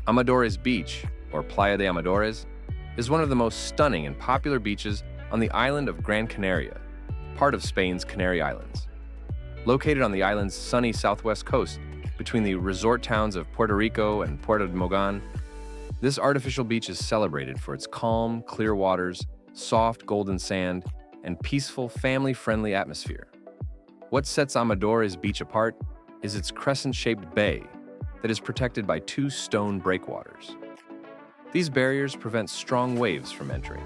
Amadores Beach, or Playa de Amadores, is one of the most stunning and popular beaches on the island of Gran Canaria, part of Spain's Canary Islands. Located on the island's sunny southwest coast, between the resort towns of Puerto Rico and Puerto de Mogan, this artificial beach is celebrated for its calm, clear waters, soft golden sand, and peaceful, family-friendly atmosphere. What sets Amadores Beach apart is its crescent-shaped bay that is protected by two stone breakwaters. These barriers prevent strong waves from entering,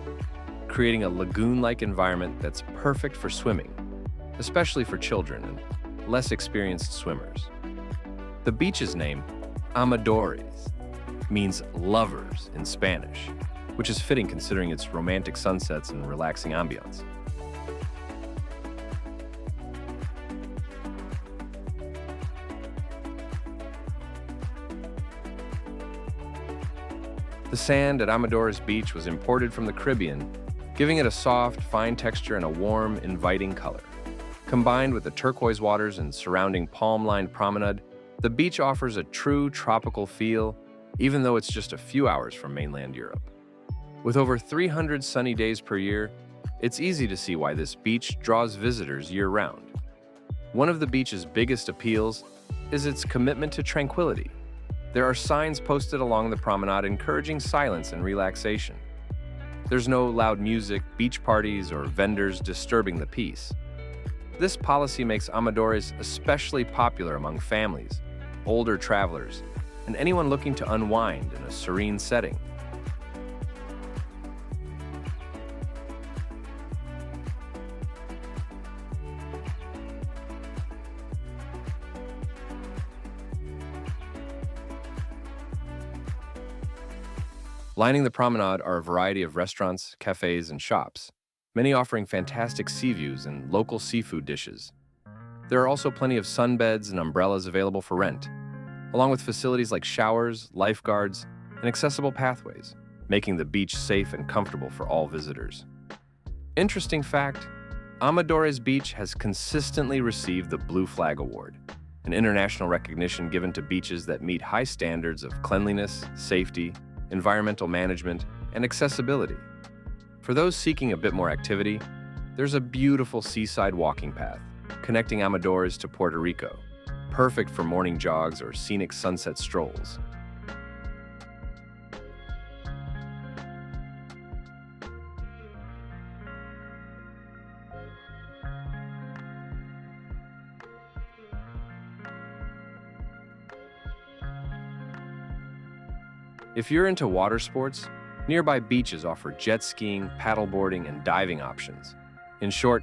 creating a lagoon-like environment that's perfect for swimming, especially for children and less experienced swimmers. The beach's name, Amadores, means lovers in Spanish, which is fitting considering its romantic sunsets and relaxing ambiance. The sand at Amadores Beach was imported from the Caribbean, giving it a soft, fine texture and a warm, inviting color. Combined with the turquoise waters and surrounding palm-lined promenade, the beach offers a true tropical feel, even though it's just a few hours from mainland Europe. With over 300 sunny days per year, it's easy to see why this beach draws visitors year-round. One of the beach's biggest appeals is its commitment to tranquility. There are signs posted along the promenade encouraging silence and relaxation. There's no loud music, beach parties, or vendors disturbing the peace. This policy makes Amadores especially popular among families, older travelers, and anyone looking to unwind in a serene setting. Lining the promenade are a variety of restaurants, cafes, and shops, many offering fantastic sea views and local seafood dishes. There are also plenty of sunbeds and umbrellas available for rent, along with facilities like showers, lifeguards, and accessible pathways, making the beach safe and comfortable for all visitors. Interesting fact, Amadores Beach has consistently received the Blue Flag Award, an international recognition given to beaches that meet high standards of cleanliness, safety, environmental management, and accessibility. For those seeking a bit more activity, there's a beautiful seaside walking path connecting Amadores to Puerto Rico, perfect for morning jogs or scenic sunset strolls. If you're into water sports, nearby beaches offer jet skiing, paddleboarding, and diving options. In short,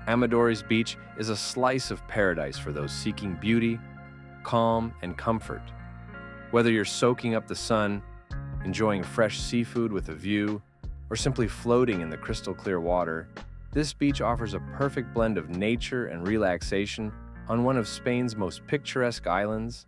Amadores Beach is a slice of paradise for those seeking beauty, calm, and comfort. Whether you're soaking up the sun, enjoying fresh seafood with a view, or simply floating in the crystal clear water, this beach offers a perfect blend of nature and relaxation on one of Spain's most picturesque islands